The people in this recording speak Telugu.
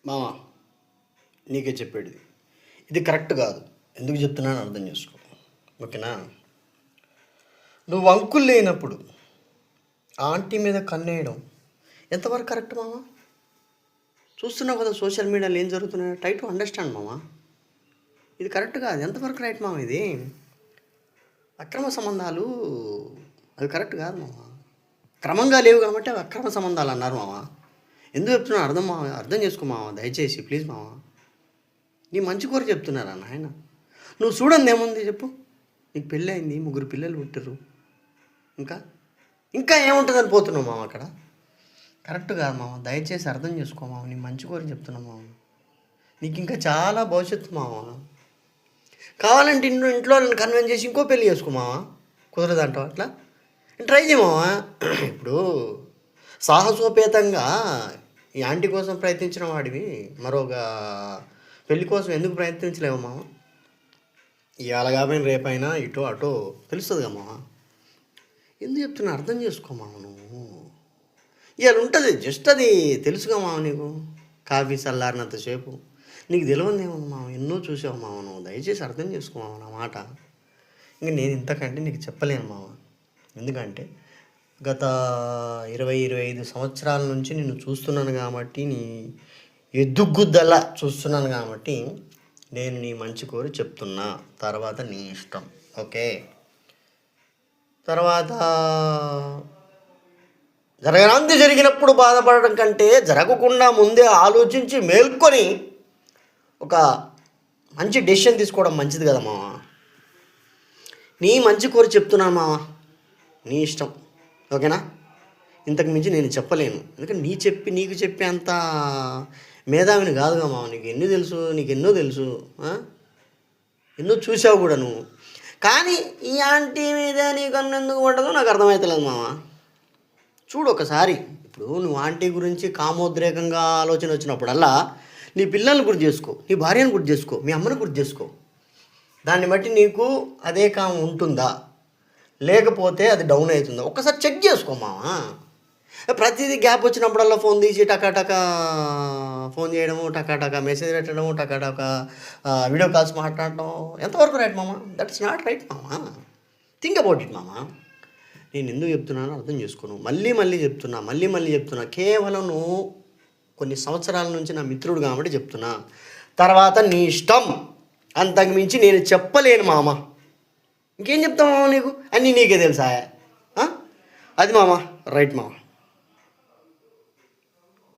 మామ నీకే చెప్పేది ఇది కరెక్ట్ కాదు. ఎందుకు చెప్తున్నాను అర్థం చేసుకో, ఓకేనా? నువ్వు అంకుల్ లేనప్పుడు ఆంటీ మీద కన్నేయడం ఎంతవరకు కరెక్ట్ మామ? చూస్తున్నావు కదా సోషల్ మీడియాలో ఏం జరుగుతున్నాయో. ట్రై టు అండర్స్టాండ్ మామ. ఇది కరెక్ట్ కాదు. ఎంతవరకు రైట్ మామ? ఇది అక్రమ సంబంధాలు, అది కరెక్ట్ కాదు మామ. క్రమంగా లేవు కాబట్టి అవి అక్రమ సంబంధాలు అన్నారు మామ. ఎందుకు చెప్తున్నా అర్థం చేసుకో మామ, దయచేసి ప్లీజ్ మామ. నీ మంచి కోరి చెప్తున్నారా నాయన? నువ్వు చూడండి ఏముంది చెప్పు. నీకు పెళ్ళి అయింది, 3 పిల్లలు పుట్టారు. ఇంకా ఏముంటుందని పోతున్నావు మామ అక్కడ. కరెక్ట్ కాదు మామ, దయచేసి అర్థం చేసుకో మామ. నీ మంచి కోరి చెప్తున్నావు మామ. నీకు ఇంకా చాలా భవిష్యత్తు మామ. కావాలంటే ఇంట్లో నన్ను కన్విన్స్ చేసి ఇంకో పెళ్ళి చేసుకో మామ. కుదరదంటావు అట్లా? ట్రై చేయ మామ. ఇప్పుడు సాహసోపేతంగా ఈ ఆంటీ కోసం ప్రయత్నించిన వాడివి మరొక పెళ్ళి కోసం ఎందుకు ప్రయత్నించలేవు మామ? ఇవాళ కాబట్టి రేపైనా ఇటో అటో తెలుస్తుందిగా మామ. ఎందుకు చెప్తున్నా అర్థం చేసుకో మామ. నువ్వు ఇవాళ ఉంటుంది జస్ట్ అది తెలుసుగా మామ. నీకు కాఫీ చల్లారినంతసేపు నీకు తెలియదేమో మామ. ఎన్నో చూసావు మామ. నువ్వు దయచేసి అర్థం చేసుకో మామ నా మాట. ఇంక నేను ఇంతకంటే నీకు చెప్పలేను మామ. ఎందుకంటే గత 20-25 సంవత్సరాల నుంచి నిన్ను చూస్తున్నాను కాబట్టి, నీ ఎద్దుగుద్దలా చూస్తున్నాను కాబట్టి నేను నీ మంచి కోరి చెప్తున్నా. తర్వాత నీ ఇష్టం, ఓకే? తర్వాత జరగనంది జరిగినప్పుడు బాధపడడం కంటే జరగకుండా ముందే ఆలోచించి మేల్కొని ఒక మంచి డెసిషన్ తీసుకోవడం మంచిది కదా మామ. నీ మంచి కోరి చెప్తున్నాను మామ, నీ ఇష్టం, ఓకేనా? ఇంతకు మించి నేను చెప్పలేను. ఎందుకంటే నీకు చెప్పే అంత మేధావిని కాదుగా మామ. నీకు ఎన్నో తెలుసు, ఎన్నో చూసావు కూడా నువ్వు. కానీ ఈ ఆంటీ మీద నీకు అన్నెందుకు పడ్డదో నాకు అర్థమవుతలేదు మామ. చూడు ఒకసారి. ఇప్పుడు నువ్వు ఆంటీ గురించి కామోద్రేకంగా ఆలోచన వచ్చినప్పుడల్లా నీ పిల్లల్ని గుర్తు చేసుకో, నీ భార్యను గుర్తు చేసుకో, మీ అమ్మని గుర్తు చేసుకో. దాన్ని బట్టి నీకు అదే కామం ఉంటుందా, లేకపోతే అది డౌన్ అవుతుందా ఒక్కసారి చెక్ చేసుకో మావా. ప్రతిదీ గ్యాప్ వచ్చినప్పుడల్లా ఫోన్ తీసి టకాటకా ఫోన్ చేయడము, టకాటకా మెసేజ్ పెట్టడము, టకాటకా వీడియో కాల్స్ మాట్లాడటం ఎంతవరకు రైట్ మామ? దట్స్ నాట్ రైట్ మామ. థింక్ అబౌట్ ఇట్ మామ. నేను ఎందుకు చెప్తున్నానో అర్థం చేసుకోను. మళ్ళీ చెప్తున్నా. కేవలం నువ్వు కొన్ని సంవత్సరాల నుంచి నా మిత్రుడు కాబట్టి చెప్తున్నా. తర్వాత నీ ఇష్టం. అంతకు మించి నేను చెప్పలేను మామ. ఇంకేం చెప్తావు మామ? నీకు అన్నీ నీకే తెలుసా? అది మామ రైట్ మామ.